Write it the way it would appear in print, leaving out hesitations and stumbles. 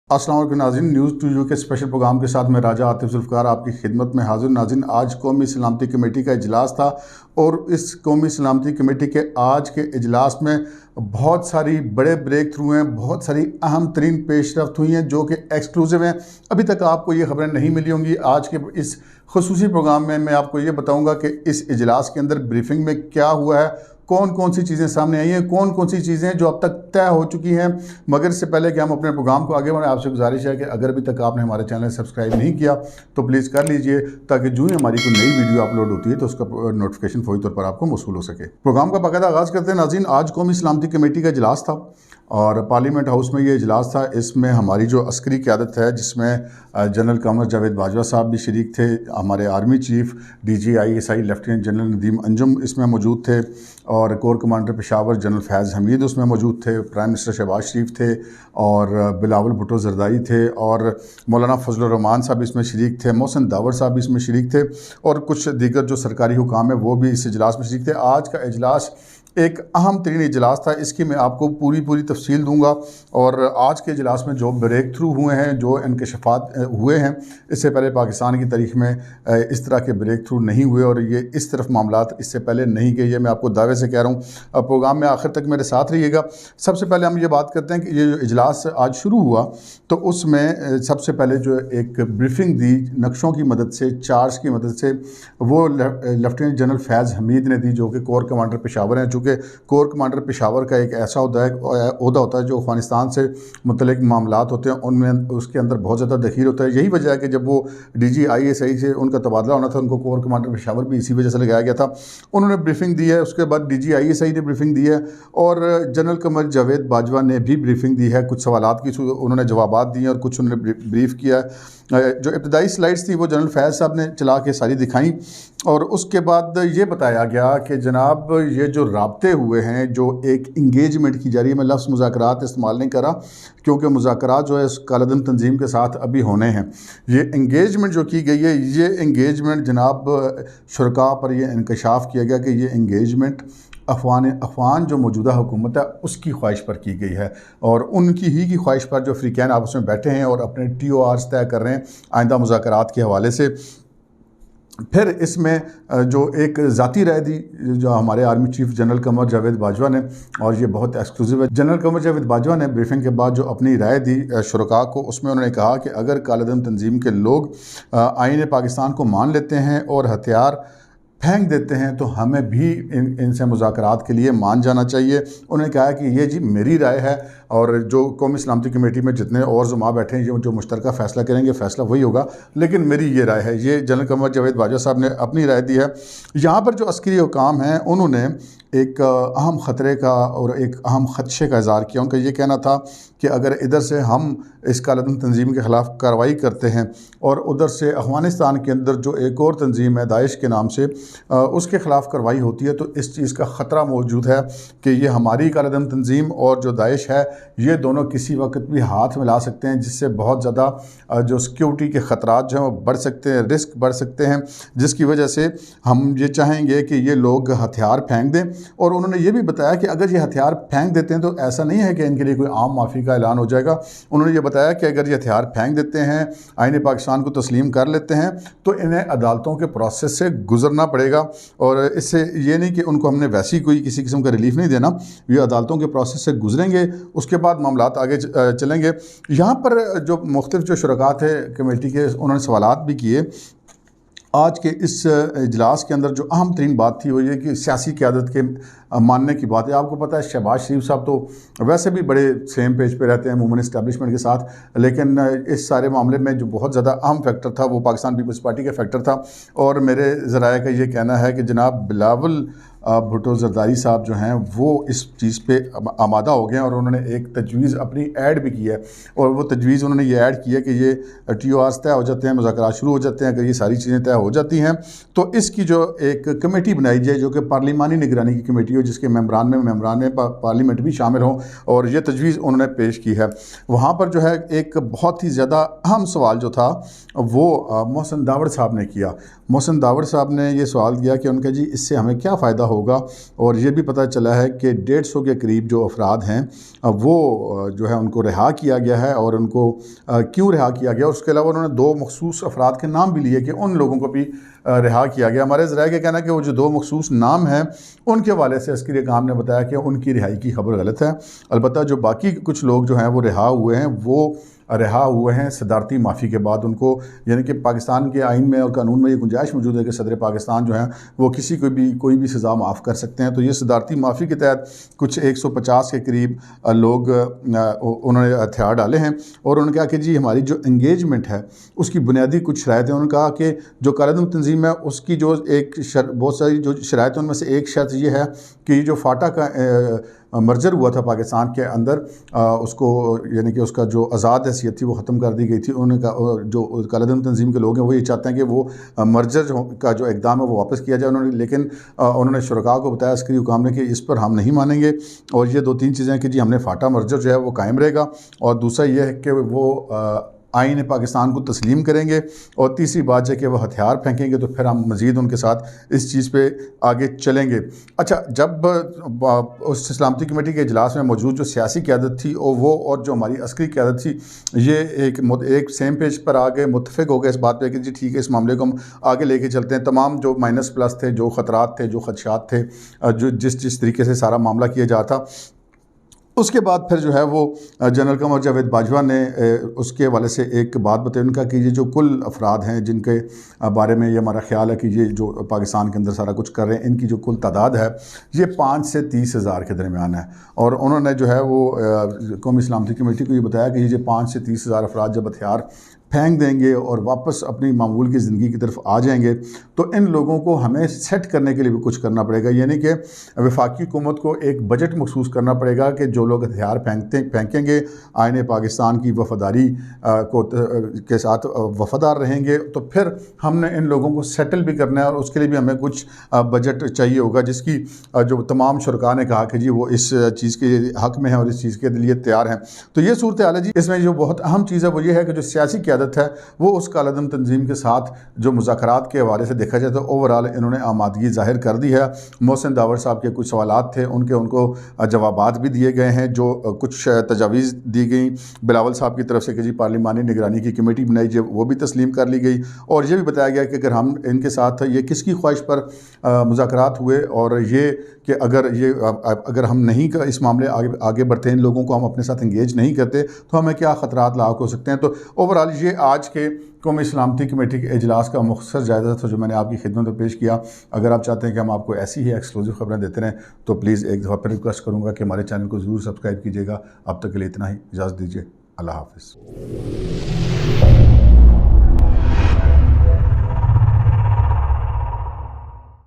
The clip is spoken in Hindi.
अस्सलाम वालेकुम नाज़रीन, न्यूज़ टू यू के स्पेशल प्रोग्राम के साथ मैं राजा आतिफ जुल्फ़िकार आपकी खिदमत में हाजिर। नाज़रीन, आज कौमी सलामती कमेटी का इजलास था और इस कौमी सलामती कमेटी के आज के इजलास में बहुत सारी बड़े ब्रेक थ्रू हैं, बहुत सारी अहम तरीन पेशरफ्त हुई हैं जो कि एक्सक्लूसिव हैं। अभी तक आपको ये खबरें नहीं मिली होंगी। आज के इस खुसूसी प्रोग्राम में मैं आपको ये बताऊँगा कि इस इजलास के अंदर ब्रीफिंग में क्या हुआ है, कौन कौन सी चीज़ें सामने आई हैं, कौन कौन सी चीज़ें जो अब तक तय हो चुकी हैं। मगर इससे पहले कि हम अपने प्रोग्राम को आगे बढ़ें, आपसे गुजारिश है कि अगर अभी तक आपने हमारे चैनल सब्सक्राइब नहीं किया तो प्लीज़ कर लीजिए, ताकि जो ही हमारी कोई नई वीडियो अपलोड होती है तो उसका नोटिफिकेशन फौरी तौर पर आपको मौसूल हो सके। प्रोग्राम का बाकायदा आगाज़ करते हैं। नाज़रीन, आज कौमी सलामती कमेटी का इजलास था और पार्लियामेंट हाउस में ये इजलास था। इसमें हमारी जो अस्करी क़यादत है, जिसमें जनरल कमर जावेद बाजवा साहब भी शरीक थे, हमारे army chief DGISI lieutenant general Nadeem Anjum इसमें मौजूद थे, और कोर कमांडर पेशावर जनरल फैज़ हमीद उसमें मौजूद थे, प्राइम मिनिस्टर शहबाज शरीफ थे, और बिलावल भुट्टो जरदारी थे, और मौलाना फजलुर रहमान साहब इसमें शरीक थे, मोहसिन दावर साहब इसमें शरीक थे, और कुछ दीगर जो सरकारी हुकाम है वो भी इस इजलास में शरीक थे। आज का इजलास एक अहम तरीन इजलास था, इसकी मैं आपको पूरी तफसील दूंगा। और आज के इजलास में जो ब्रेक थ्रू हुए हैं, जो इंकशाफात हुए हैं, इससे पहले पाकिस्तान की तारीख में इस तरह के ब्रेक थ्रू नहीं हुए और ये इस तरफ मामलात इससे पहले नहीं गए। ये मैं आपको दावे से कह रहा हूँ। प्रोग्राम में आखिर तक मेरे साथ रहिएगा। सबसे पहले हम ये बात करते हैं कि ये जो इजलास आज शुरू हुआ तो उसमें सबसे पहले जो एक ब्रीफिंग दी नक्शों की मदद से, चार्ट्स की मदद से, वो लेफ्टिनेंट जनरल फैज़ हमीद ने दी, जो कि कोर कमांडर पेशावर हैं। चूँकि कोर कमांडर पेशावर का एक ऐसा ओहदा होता है जो अफ़गानिस्तान से मुतल्लिक़ मामलात होते हैं उनमें उसके अंदर बहुत ज़्यादा दखील होता है। यही वजह है कि जब वो DGISI से उनका तबादला होना था, उनको कोर कमांडर पेशावर भी इसी वजह से लगाया गया था। उन्होंने ब्रीफिंग दी है, उसके बाद DGISI ने ब्रीफिंग दी है, और जनरल कमर जावेद बाजवा ने भी ब्रीफिंग दी है। कुछ सवालात की उन्होंने जवाबात दिए और कुछ उन्होंने ब्रीफ किया है। जो इब्तदाई स्लाइड्स थी वो जनरल फैज़ साहब ने चला के सारी दिखाई, और उसके बाद ये बताया गया कि जनाब ये जो राब्ते हुए हैं, जो एक इंगेजमेंट की जा रही है, मैं लफ्ज़ मुज़ाकरात इस्तेमाल नहीं कर रहा क्योंकि मुज़ाकरात जो है कालदम तंजीम के साथ अभी होने हैं। ये इंगेजमेंट जो की गई है, ये इंगेजमेंट जनाब शुरका पर ये इंकशाफ किया गया कि ये इंगेजमेंट अफ़गान जो मौजूदा हुकूमत है उसकी ख्वाहिश पर की गई है, और उनकी ही की ख्वाहिश पर जो अफ्रीकैन आपस में बैठे हैं और अपने TORs तय कर रहे हैं आइंदा मुज़ाकरात के हवाले से। फिर इसमें जो एक ज़ाती राय दी जो हमारे army chief general Qamar Javed Bajwa ने, और ये बहुत एक्सक्लूसिव है। जनरल कमर जावेद बाजवा ने ब्रीफिंग के बाद जो अपनी राय दी शुरका को, उसमें उन्होंने कहा कि अगर कालदम तंजीम के लोग आईन पाकिस्तान को मान लेते हैं और हथियार फेंक देते हैं तो हमें भी इनसे मुज़ाकरात के लिए मान जाना चाहिए। उन्होंने कहा कि ये जी मेरी राय है, और जो कौमी सलामती कमेटी में जितने और ज़ुमा बैठे हैं जो मुश्तरका फ़ैसला करेंगे फ़ैसला वही होगा, लेकिन मेरी ये राय है। ये जनरल कमर जावेद बाजवा साहब ने अपनी राय दी है। यहाँ पर जो अस्करी हुकाम हैं उन्होंने एक अहम ख़तरे का और एक अहम ख़दशे का इज़हार किया। उनका ये कहना था कि अगर इधर से हम इस कालदम तंजीम के ख़िलाफ़ कार्रवाई करते हैं और उधर से अफ़गानिस्तान के अंदर जो एक और तंजीम है दाइश के नाम से, उसके ख़िलाफ़ कार्रवाई होती है तो इस चीज़ का ख़तरा मौजूद है कि ये हमारी कालदम तंजीम और जो दाइश है ये दोनों किसी वक्त भी हाथ मिला सकते हैं, जिससे बहुत ज़्यादा जो सिक्योरिटी के ख़तरात जो हैं वो बढ़ सकते हैं, रिस्क बढ़ सकते हैं, जिसकी वजह से हम ये चाहेंगे कि ये लोग हथियार फेंक दें। और उन्होंने ये भी बताया कि अगर ये हथियार फेंक देते हैं तो ऐसा नहीं है कि इनके लिए कोई आम माफ़ी का ऐलान हो जाएगा। उन्होंने ये बताया कि अगर ये हथियार फेंक देते हैं, आईन पाकिस्तान को तस्लीम कर लेते हैं, तो इन्हें अदालतों के प्रोसेस से गुजरना पड़ेगा, और इससे ये नहीं कि उनको हमने वैसी कोई किसी किस्म का रिलीफ नहीं देना, ये अदालतों के प्रोसेस से गुजरेंगे, उसके बाद मामलात आगे चलेंगे। यहाँ पर जो मुख्तलिफ जो शुरका थे कमेटी के, उन्होंने सवालात भी किए। आज के इस इजलास के अंदर जो अहम तरीन बात थी वो ये कि सियासी क़यादत के मानने की बात है। आपको पता है शहबाज शरीफ साहब तो वैसे भी बड़े सेम पेज पे रहते हैं अमूमन इस्टेब्लिशमेंट के साथ, लेकिन इस सारे मामले में जो बहुत ज़्यादा अहम फैक्टर था वो पाकिस्तान पीपल्स पार्टी का फैक्टर था। और मेरे ज़राए का ये कहना है कि जनाब बिलावल भुट्टो जरदारी साहब जो हैं वो इस चीज़ पे आमादा हो गए हैं, और उन्होंने एक तजवीज़ अपनी ऐड भी की है, और वो तजवीज़ उन्होंने ये ऐड की है कि ये TORs तय हो जाते हैं, मुज़ाकरात शुरू हो जाते हैं, अगर ये सारी चीज़ें तय हो जाती हैं तो इसकी जो एक कमेटी बनाई जाए जो कि पार्लिमानी निगरानी की कमेटी हो, जिसके मेम्बरान में पार्लियामेंट भी शामिल हों, और ये तजवीज़ उन्होंने पेश की है। वहाँ पर जो है एक बहुत ही ज़्यादा अहम सवाल जो था वो मोहसिन दावर साहब ने किया। मोहसिन दावर साहब ने ये सवाल किया कि उनका जी इससे हमें क्या फ़ायदा होगा। और ये भी पता चला है कि 150 के करीब जो अफराद हैं वो जो है उनको रिहा किया गया है। और उनको क्यों रिहा किया गया, उसके अलावा उन्होंने 2 मखसूस अफराद के नाम भी लिए कि उन लोगों को भी रिहा किया गया। हमारे ज़राए का कहना है कि वो जो 2 मखसूस नाम हैं उनके हवाले से अस्करी काम ने बताया कि उनकी रिहाई की खबर गलत है। अलबत्ता जो बाकी कुछ लोग जो हैं वो रिहा हुए हैं सदारती माफ़ी के बाद। उनको यानी कि पाकिस्तान के आइन में और कानून में ये गुंजाइश मौजूद है कि सदर पाकिस्तान जो हैं वो किसी को भी कोई भी सज़ा माफ़ कर सकते हैं। तो ये सदारती माफ़ी के तहत कुछ 150 के करीब लोग उन्होंने हथियार डाले हैं। और उन्होंने कहा कि जी हमारी जो इंगेजमेंट है उसकी बुनियादी कुछ शराइत है। उन्होंने कहा कि जो कालेदम तंजीम है उसकी जो बहुत सारी जो शराइत है उनमें से एक शर्त ये है कि जो फाटा का मर्जर हुआ था पाकिस्तान के अंदर, उसको यानी कि उसका जो आज़ाद हैसियत थी वो ख़त्म कर दी गई थी। उन्होंने कहा जो कालेदम तंजीम के लोग हैं वो ये चाहते हैं कि वो मर्जर का जो इक़दाम है वो वापस किया जाए। लेकिन उन्होंने शुरका को बताया अस्करी हुकाम ने कि इस पर हम नहीं मानेंगे। और ये 2-3 चीज़ें हैं कि जी हमने फाटा मर्जर जो है वो कायम रहेगा, और दूसरा ये है कि वो आईन पाकिस्तान को तस्लीम करेंगे, और तीसरी बात है कि वह हथियार फेंकेंगे तो फिर हम मज़ीद उनके साथ इस चीज़ पे आगे चलेंगे। अच्छा, जब उस सलामती कमेटी के इजलास में मौजूद जो सियासी क़यादत थी और जो हमारी अस्करी क़यादत थी, ये एक सेम पेज पर आ गए, मुत्तफ़िक़ हो गए इस बात पे कि जी ठीक है इस मामले को हम आगे लेके चलते हैं। तमाम जो माइनस प्लस थे, जो ख़तरात थे, जो खदशात थे, जो जिस तरीके से सारा मामला किया जा रहा था, उसके बाद फिर जो है वो जनरल कमर जावेद बाजवा ने उसके हवाले से एक बात बताई। उनका कि ये जो कुल अफराद हैं जिनके बारे में ये हमारा ख्याल है कि ये जो पाकिस्तान के अंदर सारा कुछ कर रहे हैं, इनकी जो कुल तादाद है ये 5 से 30 हज़ार के दरमियान है। और उन्होंने जो है वो कौमी सलामती कमेटी को ये बताया कि ये जो 5 से 30 हज़ार अफराद जब हथियार फेंक देंगे और वापस अपनी मामूल की ज़िंदगी की तरफ आ जाएंगे तो इन लोगों को हमें सेट करने के लिए भी कुछ करना पड़ेगा। यानी कि वफाकी हुकूमत को एक बजट मखसूस करना पड़ेगा कि जो लोग हथियार फेंकेंगे आईने पाकिस्तान की वफ़ादारी के साथ वफ़ादार रहेंगे, तो फिर हमने इन लोगों को सेटल भी करना है और उसके लिए भी हमें कुछ बजट चाहिए होगा, जिसकी जो तमाम शुरका ने कहा कि जी वो इस चीज़ के हक़ में है और इस चीज़ के लिए तैयार हैं। तो ये सूरत हाल है जी। इसमें जो बहुत अहम चीज़ है वो ये है कि जो सियासी क़यादत है वो उस कालेदम तंजीम के साथ जो मुज़ाकरात के हवाले से देखा जाए तो ओवरऑल इन्होंने आमादगी ज़ाहिर कर दी है। मोहसिन दावर साहब के कुछ सवालात थे, उनको जवाबात भी दिए गए हैं, जो कुछ तजावीज़ दी गई बिलावल साहब की तरफ से कि जी पार्लिमानी निगरानी की कमेटी बनाई जाए, वो भी तस्लीम कर ली गई। और ये भी बताया गया कि अगर हम इनके साथ ये किसकी ख्वाहिश पर मुज़ाकरात हुए और ये कि अगर हम नहीं इस मामले आगे बढ़ते हैं, इन लोगों को हम अपने साथ इंगेज नहीं करते तो हमें क्या ख़तरात लाक हो सकते हैं। तो ओवरऑल ये आज के कौमी सलामती कमेटी के इजलास का मुख्तसर जायज़ा था जो मैंने आपकी खिदमत में पेश किया। अगर आप चाहते हैं कि हम आपको ऐसी ही एक्सक्लूसिव खबरें देते रहें तो प्लीज़ एक दफ़ा फिर रिक्वेस्ट करूँगा कि हमारे चैनल को ज़रूर सब्सक्राइब कीजिएगा। अब तक के लिए इतना ही, इजाज़त दीजिए। अल्लाह हाफ़िज़।